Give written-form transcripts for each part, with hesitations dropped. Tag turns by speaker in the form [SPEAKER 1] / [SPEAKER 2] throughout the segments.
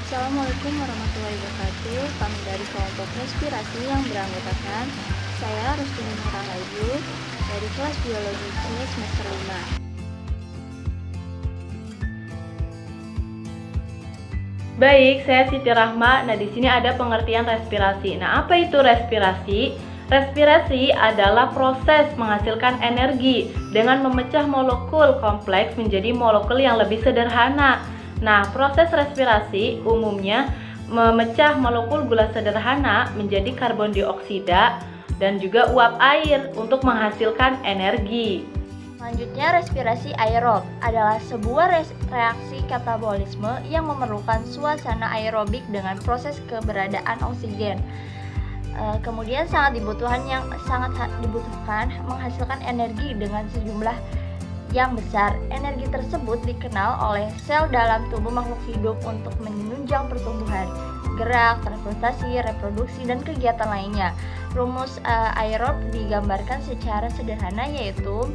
[SPEAKER 1] Assalamualaikum warahmatullahi wabarakatuh. Kami dari kelompok respirasi yang beranggotakan saya Rustini Nurahrayu dari kelas biologi C semester 5.
[SPEAKER 2] Baik, saya Siti Rahma. Nah, di sini ada pengertian respirasi. Nah, apa itu respirasi? Respirasi adalah proses menghasilkan energi dengan memecah molekul kompleks menjadi molekul yang lebih sederhana. Nah, proses respirasi umumnya memecah molekul gula sederhana menjadi karbon dioksida dan juga uap air untuk menghasilkan energi.
[SPEAKER 1] Selanjutnya, respirasi aerob adalah sebuah reaksi katabolisme yang memerlukan suasana aerobik dengan proses keberadaan oksigen. Kemudian sangat dibutuhkan menghasilkan energi dengan sejumlah yang besar. Energi tersebut dikenal oleh sel dalam tubuh makhluk hidup untuk menunjang pertumbuhan, gerak, transportasi, reproduksi, dan kegiatan lainnya. Rumus aerob digambarkan secara sederhana yaitu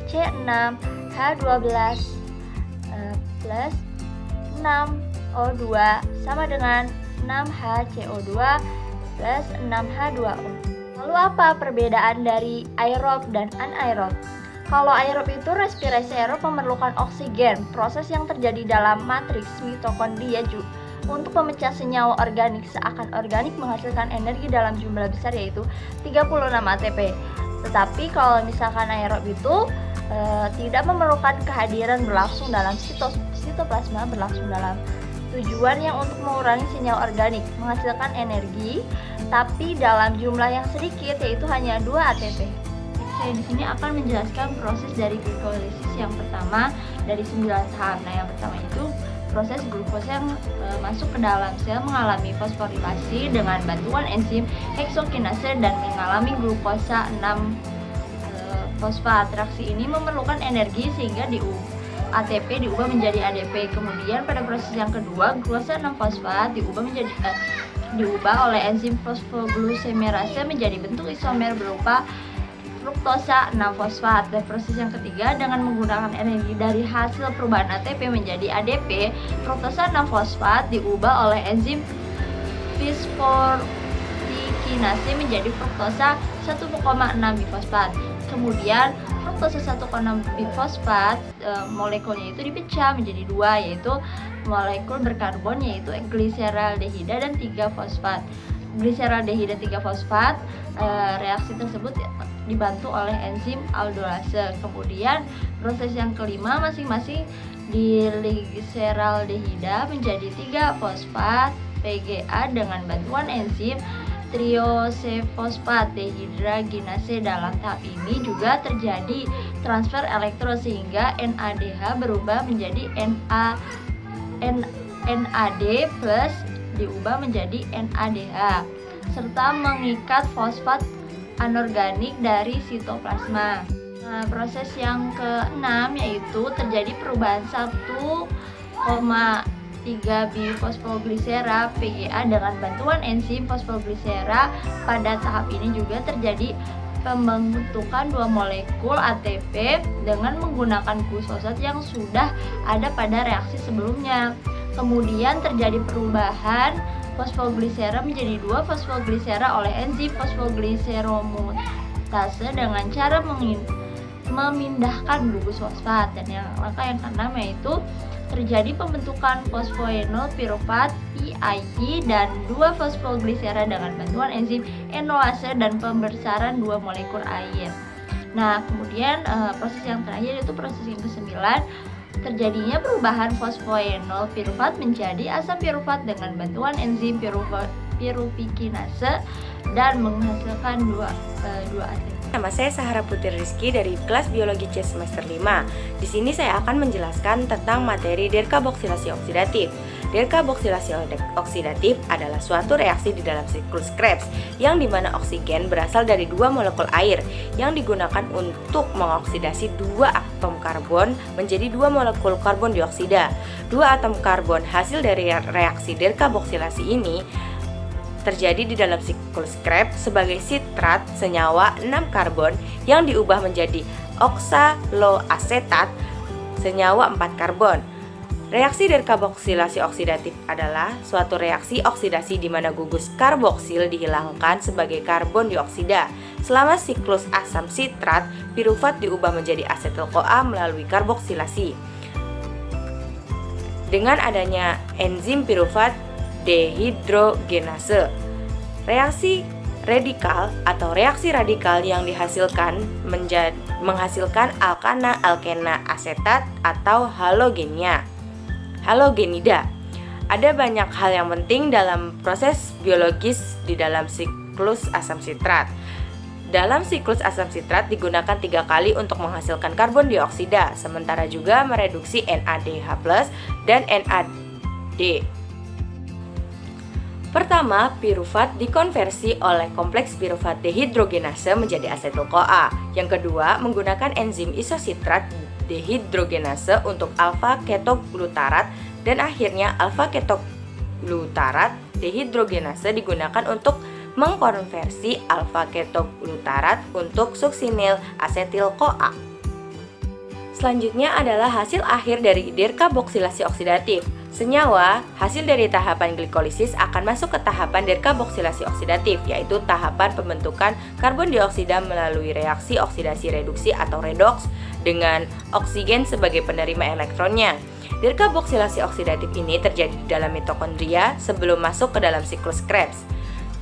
[SPEAKER 1] C6H12 plus 6O2 sama dengan 6HCO2 plus 6H2O. Lalu apa perbedaan dari aerob dan anaerob? Kalau aerob itu respirasi aerob memerlukan oksigen, proses yang terjadi dalam matriks mitokondria untuk memecah senyawa organik seakan organik menghasilkan energi dalam jumlah besar yaitu 36 ATP. Tetapi kalau misalkan aerob itu tidak memerlukan kehadiran berlangsung dalam sitoplasma berlangsung dalam tujuannya untuk mengurangi senyawa organik menghasilkan energi tapi dalam jumlah yang sedikit yaitu hanya 2 ATP. Saya di sini akan menjelaskan proses dari glikolisis yang pertama dari 9 tahap. Nah, yang pertama itu proses glukosa yang masuk ke dalam sel mengalami fosforilasi dengan bantuan enzim heksokinase dan mengalami glukosa 6 fosfat. Reaksi ini memerlukan energi sehingga ATP diubah menjadi ADP. Kemudian pada proses yang kedua, glukosa 6 fosfat diubah oleh enzim fosfoglucosamerase menjadi bentuk isomer berupa fruktosa 6 fosfat. Dan proses yang ketiga, dengan menggunakan energi dari hasil perubahan ATP menjadi ADP, fruktosa 6 fosfat diubah oleh enzim fosforikinase menjadi fruktosa 1,6 bifosfat. Kemudian fruktosa 1,6 bifosfat molekulnya itu dipecah menjadi dua, yaitu molekul berkarbon yaitu gliseraldehida dan 3 fosfat. Gliseraldehida 3 fosfat, reaksi tersebut dibantu oleh enzim aldolase. Kemudian proses yang kelima, masing-masing di gliseraldehida menjadi 3 fosfat PGA dengan bantuan enzim triosefosfat dehidrogenase. Dalam tahap ini juga terjadi transfer elektron sehingga NADH berubah menjadi NAD plus diubah menjadi NADH serta mengikat fosfat anorganik dari sitoplasma. Nah, proses yang keenam yaitu terjadi perubahan 1,3 bifosfoglisera PGA dengan bantuan enzim fosfoglisera. Pada tahap ini juga terjadi pembentukan 2 molekul ATP dengan menggunakan glukosa yang sudah ada pada reaksi sebelumnya. Kemudian terjadi perubahan fosfoglisera menjadi 2 fosfoglisera oleh enzim fosfogliseromutase dengan cara memindahkan gugus fosfat. Dan langkah yang keenam yaitu terjadi pembentukan fosfoenol piruvat PIP dan 2 fosfoglisera dengan bantuan enzim enolase dan pembesaran 2 molekul air. Nah, kemudian proses yang terakhir yaitu proses yang ke-9, terjadinya perubahan fosfoenol piruvat menjadi asam piruvat dengan bantuan enzim piruvikinase dan menghasilkan 2 ATP.
[SPEAKER 3] Nama saya Sahara Putri Rizky dari kelas biologi C semester 5. Di sini saya akan menjelaskan tentang materi dekarboksilasi oksidatif. Dekarboksilasi oksidatif adalah suatu reaksi di dalam siklus Krebs yang dimana oksigen berasal dari 2 molekul air yang digunakan untuk mengoksidasi 2 atom karbon menjadi 2 molekul karbon dioksida. 2 atom karbon hasil dari reaksi dekarboksilasi ini terjadi di dalam siklus Krebs sebagai sitrat senyawa 6 karbon yang diubah menjadi oksaloasetat senyawa 4 karbon. Reaksi dekarboksilasi oksidatif adalah suatu reaksi oksidasi di mana gugus karboksil dihilangkan sebagai karbon dioksida. Selama siklus asam sitrat, pirufat diubah menjadi asetil-CoA melalui karboksilasi. Dengan adanya enzim pirufat dehidrogenase, reaksi radikal atau reaksi radikal yang dihasilkan menghasilkan alkana asetat atau halogenida. Ada banyak hal yang penting dalam proses biologis di dalam siklus asam sitrat. Dalam siklus asam sitrat digunakan 3 kali untuk menghasilkan karbon dioksida, sementara juga mereduksi NADH+ dan NAD. Pertama, pirufat dikonversi oleh kompleks pirufat dehidrogenase menjadi asetil-CoA. Yang kedua, menggunakan enzim isositrat dehidrogenase untuk alfa-ketoglutarat, dan akhirnya alfa-ketoglutarat dehidrogenase digunakan untuk mengkonversi alfa-ketoglutarat untuk suksinil asetil-CoA. Selanjutnya adalah hasil akhir dari dekarboksilasi oksidatif. Senyawa hasil dari tahapan glikolisis akan masuk ke tahapan dekarboksilasi oksidatif, yaitu tahapan pembentukan karbon dioksida melalui reaksi oksidasi reduksi atau redoks dengan oksigen sebagai penerima elektronnya. Dekarboksilasi oksidatif ini terjadi di dalam mitokondria sebelum masuk ke dalam siklus Krebs.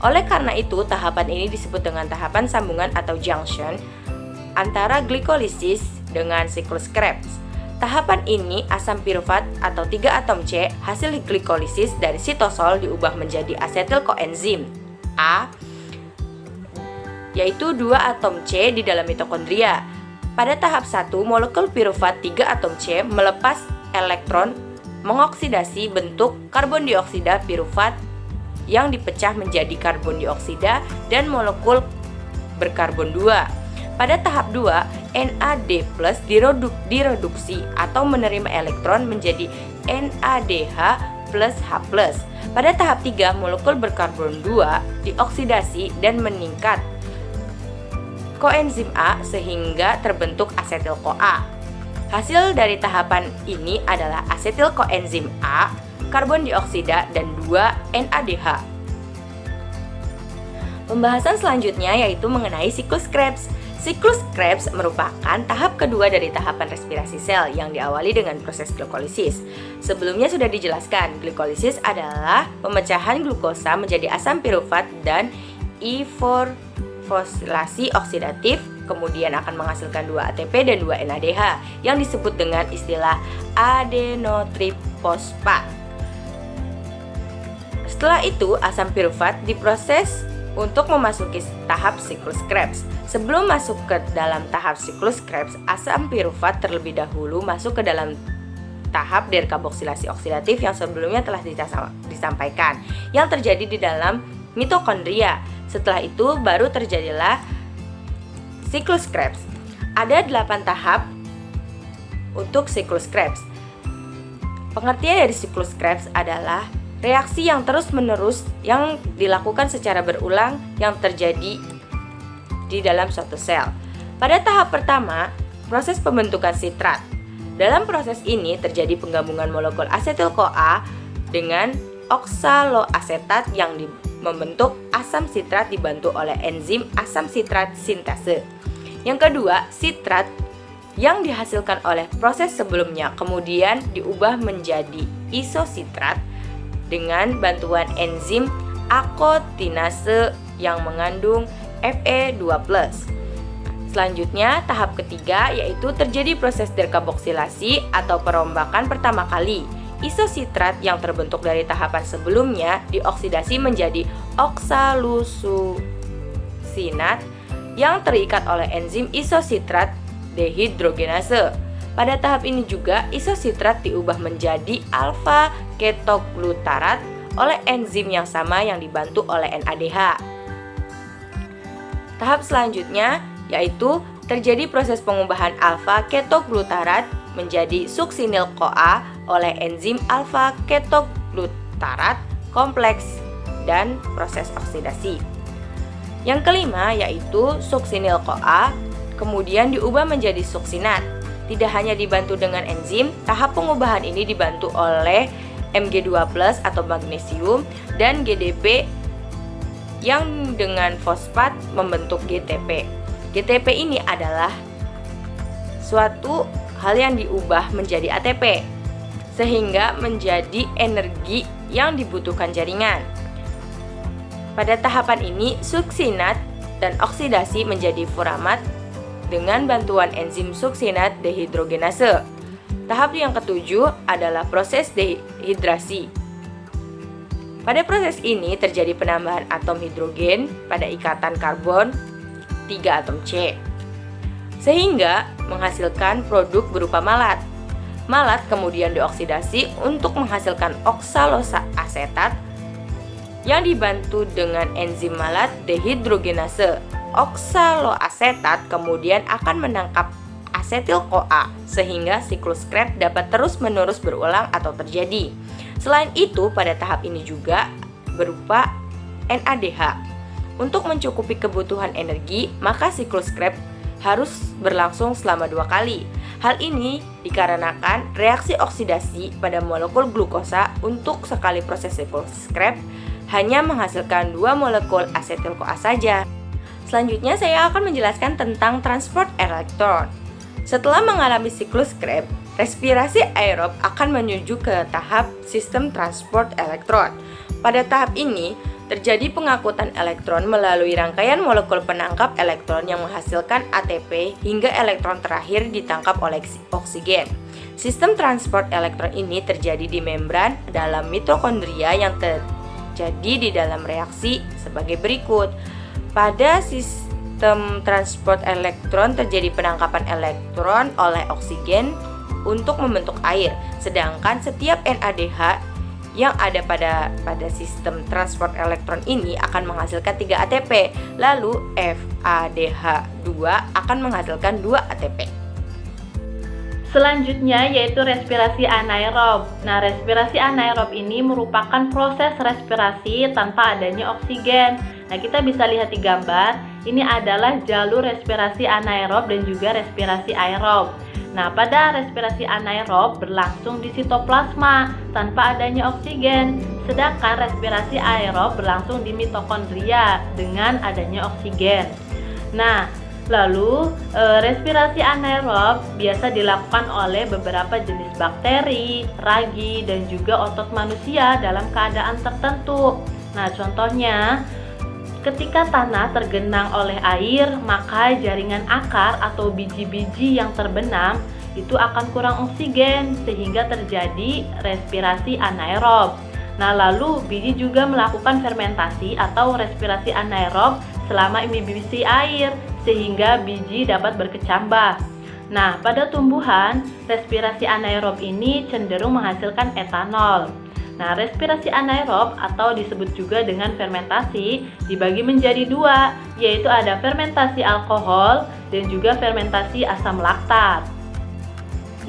[SPEAKER 3] Oleh karena itu, tahapan ini disebut dengan tahapan sambungan atau junction antara glikolisis dengan siklus Krebs. Tahapan ini asam pirufat atau 3 atom C hasil glikolisis dari sitosol diubah menjadi asetil koenzim A, yaitu 2 atom C di dalam mitokondria. Pada tahap 1, molekul pirufat 3 atom C melepas elektron mengoksidasi bentuk karbon dioksida pirufat yang dipecah menjadi karbon dioksida dan molekul berkarbon 2. Pada tahap 2, NAD+ direduksi atau menerima elektron menjadi NADH plus H+. Pada tahap 3, molekul berkarbon 2 dioksidasi dan meningkat koenzim A sehingga terbentuk asetil-CoA. Hasil dari tahapan ini adalah asetil koenzim A, karbon dioksida, dan 2 NADH. Pembahasan selanjutnya yaitu mengenai siklus Krebs. Siklus Krebs merupakan tahap kedua dari tahapan respirasi sel yang diawali dengan proses glikolisis. Sebelumnya sudah dijelaskan, glikolisis adalah pemecahan glukosa menjadi asam pirufat dan iforfosilasi oksidatif, kemudian akan menghasilkan 2 ATP dan 2 NADH yang disebut dengan istilah adenotrifosfat. Setelah itu, asam pirufat diproses untuk memasuki tahap siklus Krebs. Sebelum masuk ke dalam tahap siklus Krebs, asam pirufat terlebih dahulu masuk ke dalam tahap dekarboksilasi oksidatif yang sebelumnya telah disampaikan, yang terjadi di dalam mitokondria. Setelah itu baru terjadilah siklus Krebs. Ada 8 tahap untuk siklus Krebs. Pengertian dari siklus Krebs adalah reaksi yang terus-menerus yang dilakukan secara berulang yang terjadi di dalam suatu sel. Pada tahap pertama, proses pembentukan sitrat. Dalam proses ini terjadi penggabungan molekul asetil-CoA dengan oksaloasetat yang membentuk asam sitrat dibantu oleh enzim asam sitrat sintase. Yang kedua, sitrat yang dihasilkan oleh proses sebelumnya kemudian diubah menjadi isositrat dengan bantuan enzim akotinase yang mengandung Fe2+. Selanjutnya, tahap ketiga yaitu terjadi proses dekarboksilasi atau perombakan pertama kali. Isositrat yang terbentuk dari tahapan sebelumnya dioksidasi menjadi oksalususinat yang terikat oleh enzim isositrat dehidrogenase. Pada tahap ini juga isositrat diubah menjadi alfa-ketoglutarat oleh enzim yang sama yang dibantu oleh NADH. Tahap selanjutnya yaitu terjadi proses pengubahan alfa-ketoglutarat menjadi suksinil-CoA oleh enzim alfa-ketoglutarat kompleks dan proses oksidasi. Yang kelima yaitu suksinil-CoA kemudian diubah menjadi suksinat. tidak hanya dibantu dengan enzim, tahap pengubahan ini dibantu oleh Mg2+ atau magnesium dan GDP yang dengan fosfat membentuk GTP. GTP ini adalah suatu hal yang diubah menjadi ATP sehingga menjadi energi yang dibutuhkan jaringan. Pada tahapan ini, suksinat dan oksidasi menjadi furamat dengan bantuan enzim suksinat dehidrogenase. Tahap yang ketujuh adalah proses dehidrasi. Pada proses ini terjadi penambahan atom hidrogen pada ikatan karbon 3 atom C, sehingga menghasilkan produk berupa malat. Malat kemudian dioksidasi untuk menghasilkan oksalosa asetat yang dibantu dengan enzim malat dehidrogenase. Oksaloasetat kemudian akan menangkap asetil-CoA sehingga siklus Krebs dapat terus-menerus berulang atau terjadi. Selain itu, pada tahap ini juga berupa NADH. Untuk mencukupi kebutuhan energi, maka siklus Krebs harus berlangsung selama 2 kali. Hal ini dikarenakan reaksi oksidasi pada molekul glukosa untuk sekali proses siklus Krebs hanya menghasilkan 2 molekul asetil-CoA saja. Selanjutnya saya akan menjelaskan tentang transport elektron. Setelah mengalami siklus Krebs, respirasi aerob akan menuju ke tahap sistem transport elektron. Pada tahap ini, terjadi pengangkutan elektron melalui rangkaian molekul penangkap elektron yang menghasilkan ATP hingga elektron terakhir ditangkap oleh oksigen. Sistem transport elektron ini terjadi di membran dalam mitokondria yang terjadi di dalam reaksi sebagai berikut. Pada sistem transport elektron terjadi penangkapan elektron oleh oksigen untuk membentuk air, sedangkan setiap NADH yang ada pada sistem transport elektron ini akan menghasilkan 3 ATP, lalu FADH2 akan menghasilkan 2 ATP.
[SPEAKER 2] Selanjutnya yaitu respirasi anaerob. Nah, respirasi anaerob ini merupakan proses respirasi tanpa adanya oksigen. Nah, kita bisa lihat di gambar, ini adalah jalur respirasi anaerob dan juga respirasi aerob. Nah, pada respirasi anaerob berlangsung di sitoplasma tanpa adanya oksigen, sedangkan respirasi aerob berlangsung di mitokondria dengan adanya oksigen. Nah, lalu respirasi anaerob biasa dilakukan oleh beberapa jenis bakteri, ragi, dan juga otot manusia dalam keadaan tertentu. Nah, contohnya ketika tanah tergenang oleh air, maka jaringan akar atau biji-biji yang terbenam itu akan kurang oksigen sehingga terjadi respirasi anaerob. Nah, lalu biji juga melakukan fermentasi atau respirasi anaerob selama imbibisi air sehingga biji dapat berkecambah. Nah, pada tumbuhan, respirasi anaerob ini cenderung menghasilkan etanol. Nah, respirasi anaerob atau disebut juga dengan fermentasi dibagi menjadi 2, yaitu ada fermentasi alkohol dan juga fermentasi asam laktat.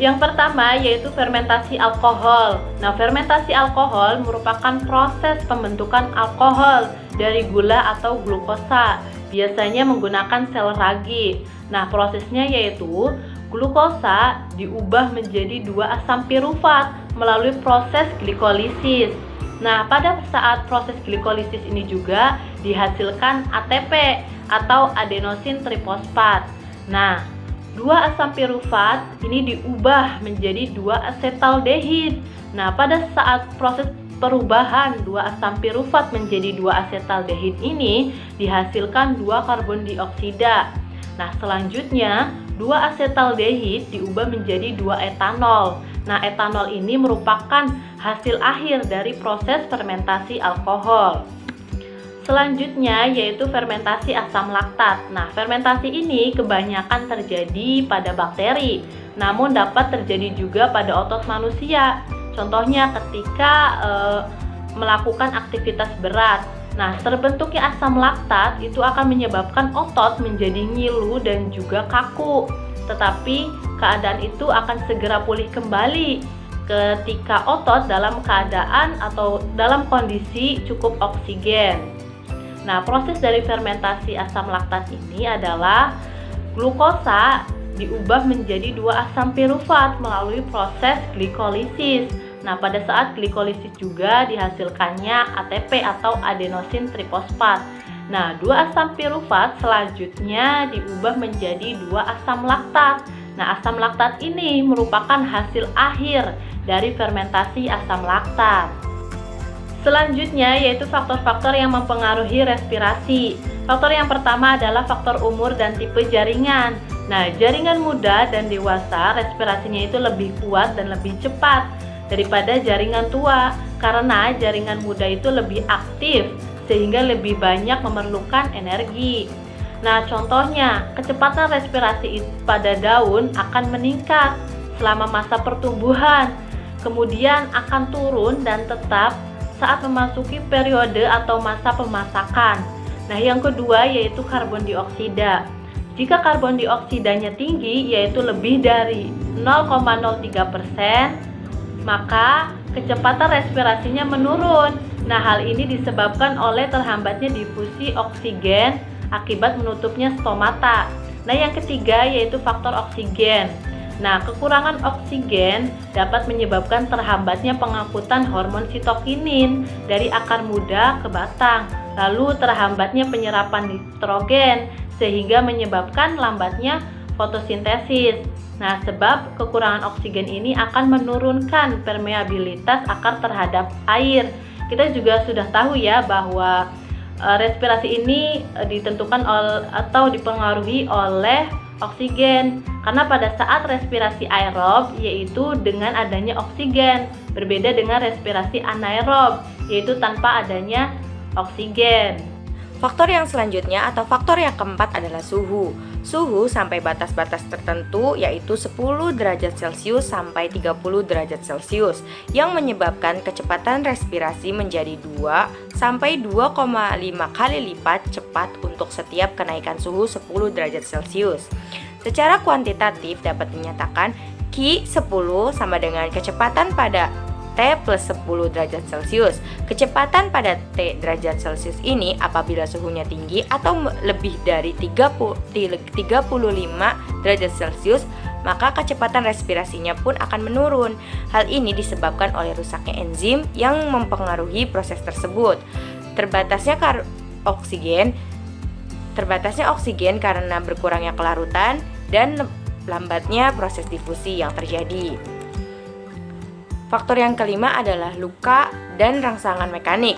[SPEAKER 2] Yang pertama yaitu fermentasi alkohol. Nah, fermentasi alkohol merupakan proses pembentukan alkohol dari gula atau glukosa, biasanya menggunakan sel ragi. Nah, prosesnya yaitu glukosa diubah menjadi 2 asam pirufat melalui proses glikolisis. Nah, pada saat proses glikolisis ini juga dihasilkan ATP atau adenosin trifosfat. Nah, 2 asam pirufat ini diubah menjadi 2 asetaldehid. Nah, pada saat proses perubahan 2 asam pirufat menjadi 2 asetaldehid ini dihasilkan 2 karbon dioksida. Nah, selanjutnya 2 asetaldehid diubah menjadi 2 etanol. Nah, etanol ini merupakan hasil akhir dari proses fermentasi alkohol. Selanjutnya yaitu fermentasi asam laktat. Nah, fermentasi ini kebanyakan terjadi pada bakteri, namun dapat terjadi juga pada otot manusia. Contohnya ketika melakukan aktivitas berat. Nah, terbentuknya asam laktat itu akan menyebabkan otot menjadi ngilu dan juga kaku. Tetapi keadaan itu akan segera pulih kembali ketika otot dalam keadaan atau dalam kondisi cukup oksigen. Nah, proses dari fermentasi asam laktat ini adalah glukosa diubah menjadi 2 asam pirufat melalui proses glikolisis. Nah, pada saat glikolisis juga dihasilkannya ATP atau adenosin trifosfat. Nah, 2 asam pirufat selanjutnya diubah menjadi 2 asam laktat. Nah, asam laktat ini merupakan hasil akhir dari fermentasi asam laktat. Selanjutnya yaitu faktor-faktor yang mempengaruhi respirasi. Faktor yang pertama adalah faktor umur dan tipe jaringan. Nah, jaringan muda dan dewasa respirasinya itu lebih kuat dan lebih cepat daripada jaringan tua, karena jaringan muda itu lebih aktif sehingga lebih banyak memerlukan energi. Nah, contohnya, kecepatan respirasi pada daun akan meningkat selama masa pertumbuhan, kemudian akan turun dan tetap saat memasuki periode atau masa pemasakan. Nah, yang kedua yaitu karbon dioksida. Jika karbon dioksidanya tinggi, yaitu lebih dari 0,03%, maka kecepatan respirasinya menurun. Nah, hal ini disebabkan oleh terhambatnya difusi oksigen akibat menutupnya stomata. Nah, yang ketiga yaitu faktor oksigen. Nah, kekurangan oksigen dapat menyebabkan terhambatnya pengangkutan hormon sitokinin dari akar muda ke batang, lalu terhambatnya penyerapan nitrogen sehingga menyebabkan lambatnya fotosintesis. Nah, sebab kekurangan oksigen ini akan menurunkan permeabilitas akar terhadap air. Kita juga sudah tahu ya bahwa respirasi ini ditentukan atau dipengaruhi oleh oksigen, karena pada saat respirasi aerob yaitu dengan adanya oksigen, berbeda dengan respirasi anaerob yaitu tanpa adanya oksigen.
[SPEAKER 3] Faktor yang selanjutnya atau faktor yang keempat adalah suhu. Suhu sampai batas-batas tertentu yaitu 10 derajat Celcius sampai 30 derajat Celcius yang menyebabkan kecepatan respirasi menjadi 2 sampai 2,5 kali lipat cepat untuk setiap kenaikan suhu 10 derajat Celcius. Secara kuantitatif dapat dinyatakan Q 10 sama dengan kecepatan pada T plus 10 derajat Celcius. Kecepatan pada T derajat Celcius ini apabila suhunya tinggi atau lebih dari 35 derajat Celcius, maka kecepatan respirasinya pun akan menurun. Hal ini disebabkan oleh rusaknya enzim yang mempengaruhi proses tersebut. Terbatasnya oksigen karena berkurangnya kelarutan dan lambatnya proses difusi yang terjadi. Faktor yang kelima adalah luka dan rangsangan mekanik.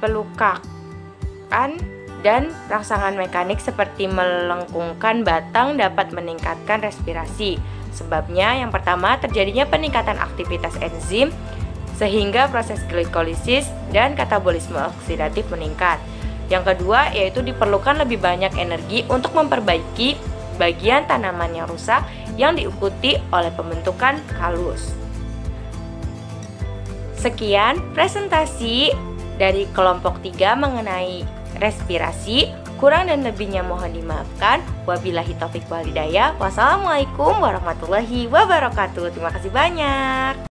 [SPEAKER 3] Pelukaan dan rangsangan mekanik seperti melengkungkan batang dapat meningkatkan respirasi. Sebabnya yang pertama terjadinya peningkatan aktivitas enzim sehingga proses glikolisis dan katabolisme oksidatif meningkat. Yang kedua yaitu diperlukan lebih banyak energi untuk memperbaiki bagian tanaman yang rusak yang diikuti oleh pembentukan kalus. Sekian presentasi dari kelompok 3 mengenai respirasi. Kurang dan lebihnya mohon dimaafkan. Wabillahi taufik wal hidayah. Wassalamualaikum warahmatullahi wabarakatuh. Terima kasih banyak.